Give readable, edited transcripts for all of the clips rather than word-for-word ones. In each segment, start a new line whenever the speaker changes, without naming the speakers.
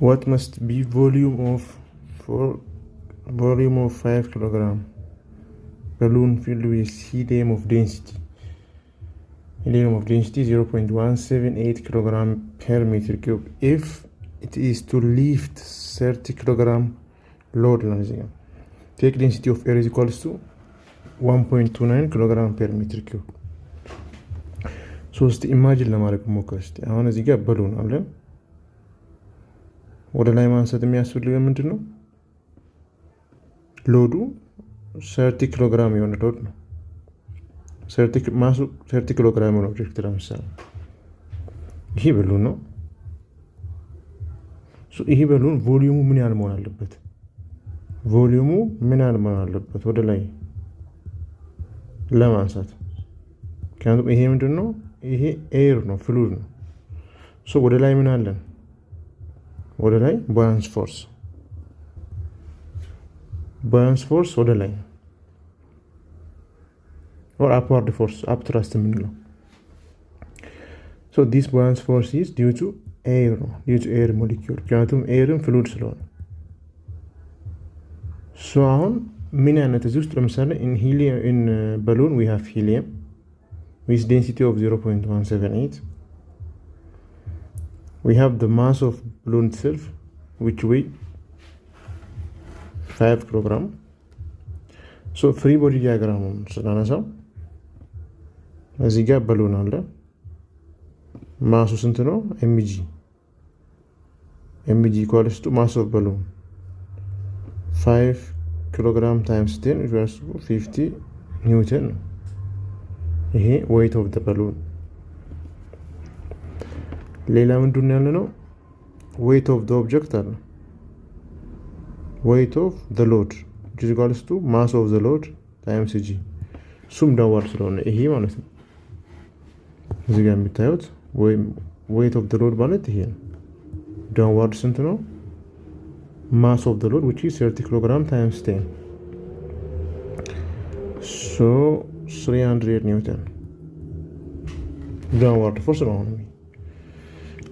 what must be volume of 5 kilogram balloon filled with helium of density 0.178 kilogram per meter cube if it is to lift 30 kilogram load take density of air is equals to 1.29 kilogram per meter cube ሶስት ኢማጂን ለማድረግ ሞክር እስቲ አሁን እዚህ ጋር በሉን አለ ወደ ላይ ማንሳት የሚያስፈልገው ምንድነው ሎዱ 30 ኪሎግራም የሆነ ሎድ ነው 30 ኪሎግራም ነው ኦብጀክት ለምሳሌ ይሄ በሉን ነው ይሄ በሉን ቮሊዩሙ ምን ያህል መሆን አለበት ወደ ላይ ለማንሳት ምክንያቱም ይሄ ምንድነው ይሄ ኤር ነው ፍሉድ ነው ወደ ላይ ምን አለን ወደ ላይ buoyant force ወደ ላይ or upward force upthrust የምንለው this buoyant force is due to air molecule ምክንያቱም ኤርም ፍሉድ ስለሆነ አሁን ምን አይነት እዚህ ውስጥ ለምሳሌ in balloon we have helium with density of 0.178 we have the mass of balloon itself which weigh 5 kilogram free body diagram ስናነሳው እዚህ ጋር balloon አለ ማሱ ስንት ነው mg equals to mass of balloon 5 kilogram times 10 equals to 50 newton ይሄ weight of the balloon ሌላ ምንድነው ያለነው weight of the object አለ weight of the load which is equals to mass of the load times g ሱም ዳዋር ስለሆነ ይሄ ማለት ነው እዚህ ጋር የምታዩት weight of the load ማለት ይሄ ነው ዳዋር ስንት ነው mass of the load which is 30 kilogram times 10 300 ኒውተን ዳውንዋርድ ፎርስ ነው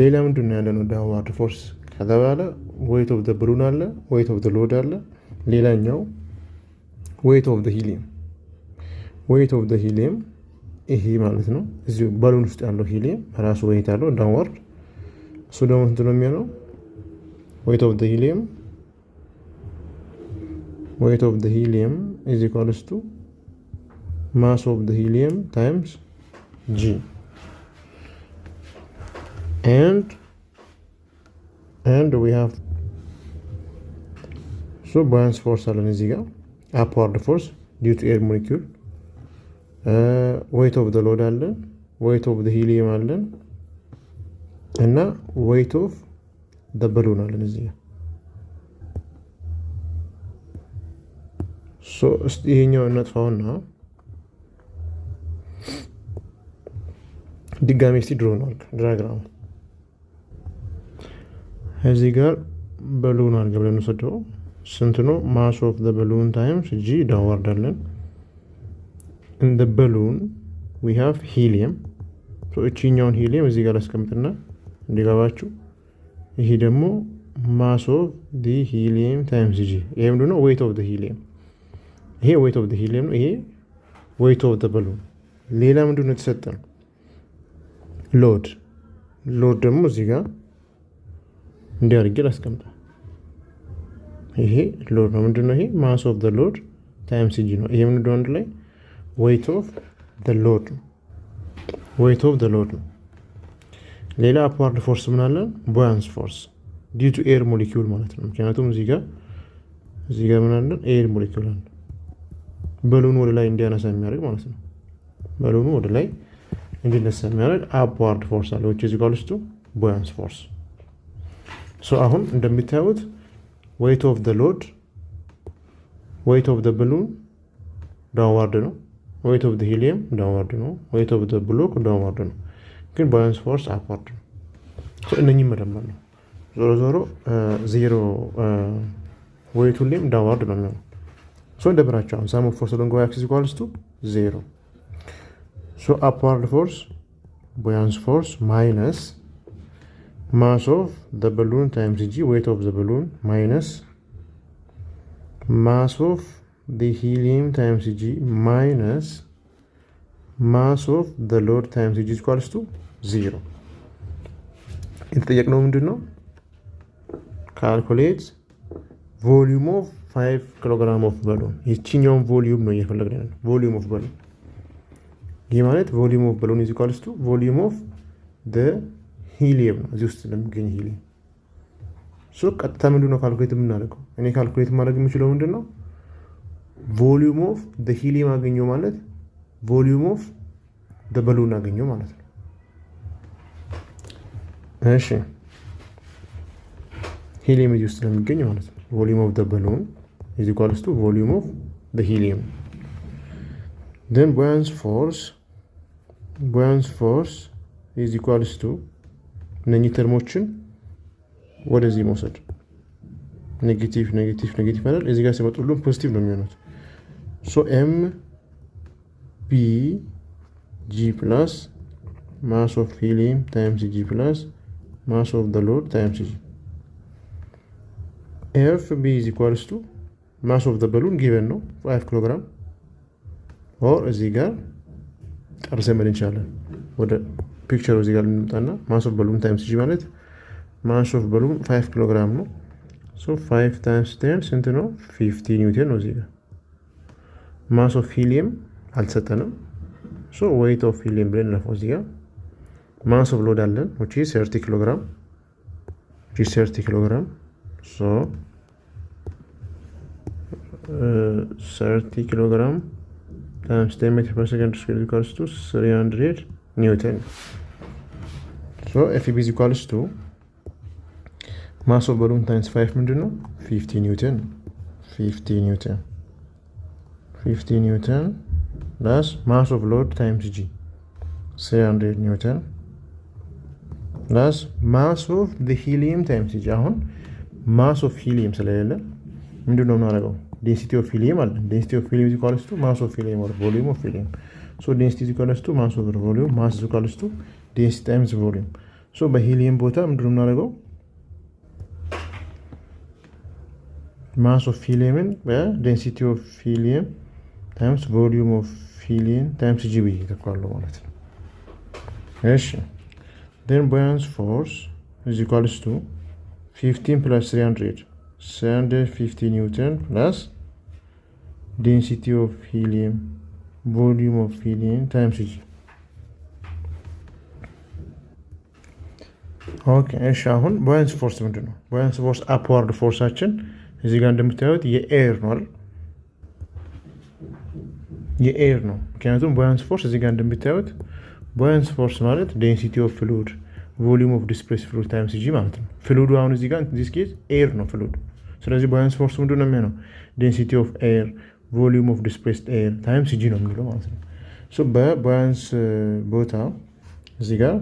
ሌላ ምንድነው ያለነው ዳውንዋርድ ፎርስ ከተባለ weight of the balloon አለ weight of the load አለ ሌላኛው weight of the helium ይሄ ማለት ነው እዚህ ባሉን ውስጥ ያለው ሂሊየም ራሱ weight አለው ዳውንዋርድ እሱ ደግሞ እንትን ነው የሚሆነው weight of the helium is equals to mass of the helium times g and we have buoyant force አለን እዚህ ጋር upward force due to air molecule weight of the load አለን weight of the helium አለን እና weight of the balloon አለን እዚህ ጋር ይሄኛው እናጥፋውና ድጋሜ እስቲ ድሮ ነው ዲያግራሙ እዚህ ጋር balloon አድርገን ብለን ወሰደው ስንት ነው mass of the balloon times g downward አለን in the balloon we have helium እቺኛውን ሂሊየም እዚህ ጋር አስቀምጥና እንዲገባችሁ ይሄ ደግሞ mass of the helium times g ይሄ ምንድነው weight of the helium ይሄ weight of the helium ነው ይሄ weight of the balloon ሌላ ምንድነው የተሰጠን ሎድ ደግሞ እዚህ ጋር እንዲያርግ ላስቀምጣ ይሄ ሎድ ነው ምንድነው ይሄ mass of the load times g ነው ይሄ ምንድነው አንድ ላይ weight of the load ነው ሌላ upward force ምን አለ buoyant force due to air molecule ማለት ነው ምክንያቱም እዚህ ጋር ምን አለ air molecule አለ በሉን ወደ ላይ እንዲያነሳ የሚያደርግ ማለት ነው በሉን ወደ ላይ እንዲነሳ የሚያደርግ upward force አለ which is equals to buoyant force አሁን እንደምታዩት weight of the balloon downward ነው weight of the helium downward ነው weight of the block downward ነው ግን buoyant force upward ነው እነኚህ መደመር ነው ዞሮ ዜሮ weight ሁሌም downward ነው የሚሆነው እንደብራቸው sum of force along y-axis equals to 0 upward force buoyant force minus mass of the balloon times g, weight of the balloon, minus mass of the helium times g minus mass of the load times g equals to 0. የተጠየቅነው ምንድን ነው? ካልኩሌት ቮሊዩም ኦፍ 5 ኪሎግራም ኦፍ በሉን። የትኛውን ቮሊዩም ነው እየፈለግን ያለው? ቮሊዩም ኦፍ በሉን። ይህ ማለት ቮሊዩም ኦፍ በሉን ኢዝ ኢኳልስ ቱ ቮሊዩም ኦፍ ደ ሂሊየም ነው፣ እዚህ ውስጥ ለሚገኝ ሂሊየም። ሶ ቀጥታ ምንድን ነው ካልኩሌት የምናደርገው? እኔ ካልኩሌት ማድረግ የምችለው ምንድን ነው? ቮሊዩም ኦፍ ደ ሂሊየም አገኘው ማለት ቮሊዩም ኦፍ ደ በሉን አገኘው ማለት ነው። እሺ ሂሊየም እዚህ ውስጥ ለሚገኝ ማለት ነው። ቮሊዩም ኦፍ ደ በሉን ኢዝ ኢኳልስ ቱ ቮሊዩም ኦፍ ደ ሂሊየም። then buoyant force is equals to እነኚህ ተርሞችን ወደዚህ መውሰድ፣ ኔጌቲቭ ኔጌቲቭ ኔጌቲቭ አይደል? እዚህ ጋር ሲመጡ ሁሉም ፖዚቲቭ ነው የሚሆኑት። ሶ ኤም ቢ ጂ ፕላስ ማስ ኦፍ ሂሊየም ታይምስ ጂ ፕላስ ማስ ኦፍ ደ ሎድ ታይምስ ጂ። ኤፍ ቢ ኢዝ ኢኳልስ ቱ ማስ ኦፍ ደ በሉን ጊቨን ነው 5 ኪሎግራም። ኦር እዚህ ጋር ጠርዘን መሄድ እንችላለን። ወደ ፒክቸሩ እዚህ ጋር እንምጣና ማስ ኦፍ በሉን ታይምስ ጂ ማለት ማስ ኦፍ በሉን 5 ኪሎግራም ነው። ሶ 5 ታይምስ 10 ስንት ነው? 50 ኒውተን ነው። እዚህ ጋር ማስ ኦፍ ሂሊየም አልተሰጠንም። ሶ ዌይት ኦፍ ሂሊየም ብለን እንለፈው። እዚህ ጋር ማስ ኦፍ ሎድ አለን which is 30 ኪሎግራም ሶ 30 ኪሎግራም times 10 meters per second squared equals to 300 Newton. So FEB is equals to mass of balloon times 5 ምንድን ነው? 50 Newton 50 Newton plus mass of load times G 300 Newton plus mass of the helium times G። አሁን mass of helium ስለሌለ ምንድን ነው የምናደርገው? density of helium አለ። density of helium is equals to mass of helium or volume of helium. So density is equals to mass over volume, mass is equals to density times volume. So በሂሊየም ቦታ ምንድን ነው የምናደርገው? mass of helium በdensity of helium times volume of helium times GB ተካለው ማለት ነው። እሺ then buoyant force is equals to 15 plus 350 Newton plus density of helium volume of helium times G. ኦኬ እሺ አሁን buoyant force ምንድን ነው? buoyant force upward ፎርሳችን እዚህ ጋር እንደምታዩት የኤር ነው አይደል? የኤር ነው። ምክንያቱም buoyant force እዚህ ጋር እንደምታዩት buoyant force ማለት density of fluid volume of displaced fluid times G ማለት ነው። ፍሉዱ አሁን እዚህ ጋር this case ኤር ነው ፍሉድ። ስለዚህ buoyant force ምንድን ነው የሚሆነው? density of air volume of displaced air times G ነው የሚለው ማለት ነው። ሶ በbuoyant ቦታ እዚህ ጋር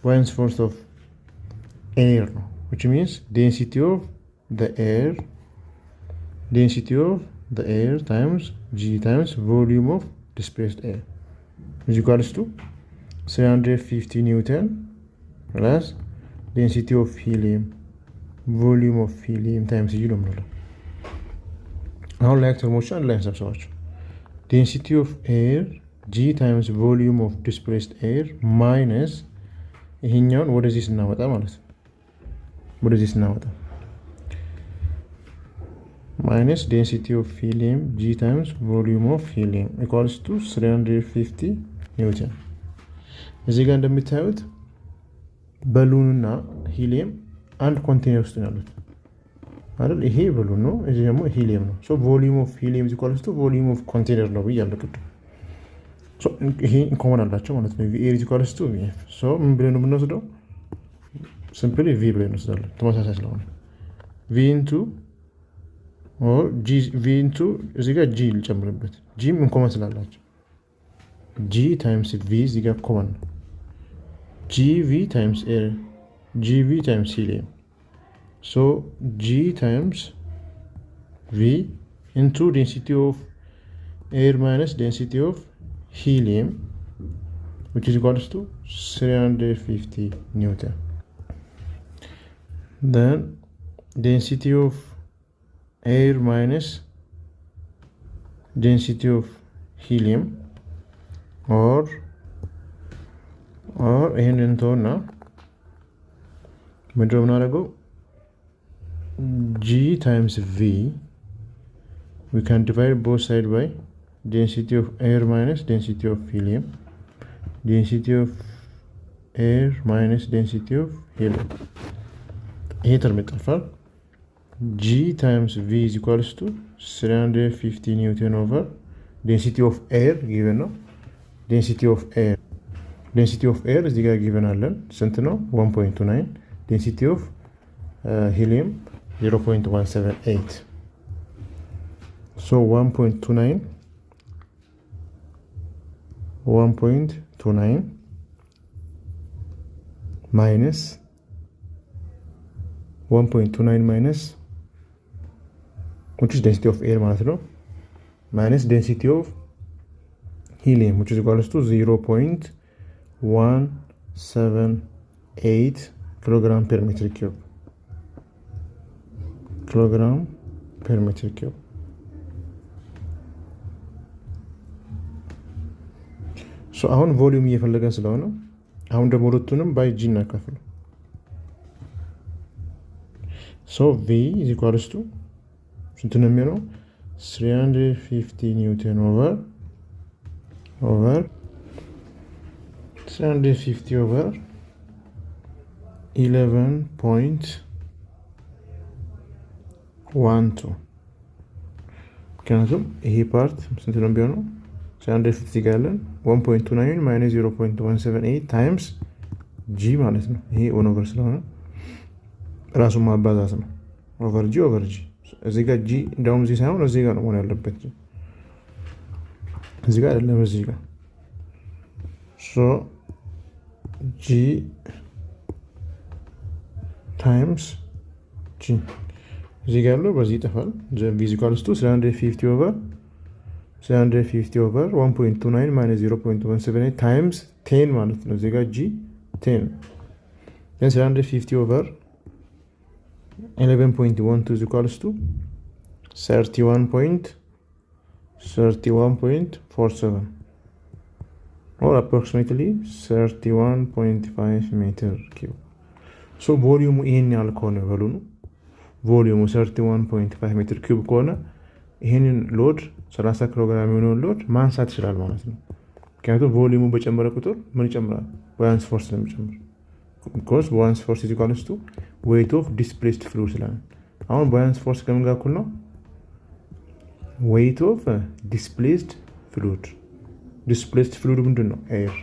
buoyant force of air ነው which means density of the air times G times volume of displaced air is equals to 350 Newton plus density of helium volume of helium times G ነው የምንለው። አሁን ላይ ተርሞችን አንድ ላይ እንሰብስባቸው። density of air G times volume of displaced air minus ይሄኛውን ወደዚህ ስናመጣ ማለት ነው። ወደዚህ ስናመጣ minus density of helium G times volume of helium equals to 350 Newton። እዚህ ጋር እንደምታዩት በሉንና ሂሊየም አንድ ኮንቴነር ውስጥ ነው ያሉት አይደል? ይሄ በሉን ነው፣ እዚህ ደግሞ ሂሊየም ነው። ሶ ቮሊዩም ኦፍ ሂሊየም ኢዝ ኢኳልስ ቱ ቮሊዩም ኦፍ ኮንቴነር ነው ብያለሁ ቅድም። ሶ ይሄ ኢንኮመን አላቸው ማለት ነው። ቪ ኤር ኢዝ ኢኳልስ ቱ ቪ ኤፍ። ሶ ምን ብለን ነው የምንወስደው? ሲምፕሊ ቪ ብለን እንወስዳለን ተመሳሳይ ስለሆነ ቪ ኢንቱ ኦር ጂ ቪ ኢንቱ እዚህ ጋር ጂ ልጨምርበት። ጂም ኢንኮመን ስላላቸው ጂ ታይምስ ቪ እዚህ ጋር ኮመን ነው። GV times air, GV times helium. So G times V into density of air minus density of helium, which is equals to 350 Newton. then density of air minus density of helium or ይህን እንተውና ምንድነው የምናደርገው g times v we can divide both sides by density of air minus density of helium. Density of air minus density of helium. ይሄ ተርም ይጠፋል። g times v is equals to 350 Newton over density of air given ነው። density of air እዚህ ጋር given አለን ስንት ነው 1.29 density of helium 0.178 so 1.29 minus 1.29 minus which is density of air ማለት ነው minus density of helium which is equals to 0.178 kilogram per meter cube. so አሁን ቮሊዩም እየፈለገን ስለሆነ አሁን ደግሞ ሁለቱንም ባይ ጂ እናካፍል። so v is equals to ስንት ነው የሚሆነው 350 ኒውተን over 350 over 11.12 ምክንያቱም ይሄ ፓርት ስንት ነው የሚሆነው 350 ጋር ያለን 1.29 minus 0.178 times g ማለት ነው። ይሄ 1 over ስለሆነ ራሱን ማባዛት ነው over g እዚህ ጋር g እንደውም እዚህ ሳይሆን እዚህ ጋር ነው መሆን ያለበት እዚህ ጋር አይደለም እዚህ ጋር so g times g እዚህ ጋር ያለው በዚህ ይጠፋል v is equals to 350 over 1.29 minus 0.178 times 10 ማለት ነው እዚህ ጋር g 10 then 350 over 11.12 is equals to 31.47 or approximately 31.5 meter cube. so volume ይሄን ያህል ከሆነ በሉኑ volume 31.5 meter cube ከሆነ ይሄንን ሎድ 30 ኪሎ ግራም የሚሆነውን ሎድ ማንሳት ይችላል ማለት ነው። ምክንያቱም ቮሊዩሙ በጨመረ ቁጥር ምን ይጨምራል? buoyant force ስለሚጨምር because buoyant force is equals to weight of displaced fluid ስላለ አሁን buoyant force ከምን ጋር እኩል ነው? weight of displaced fluid ምንድን ነው? air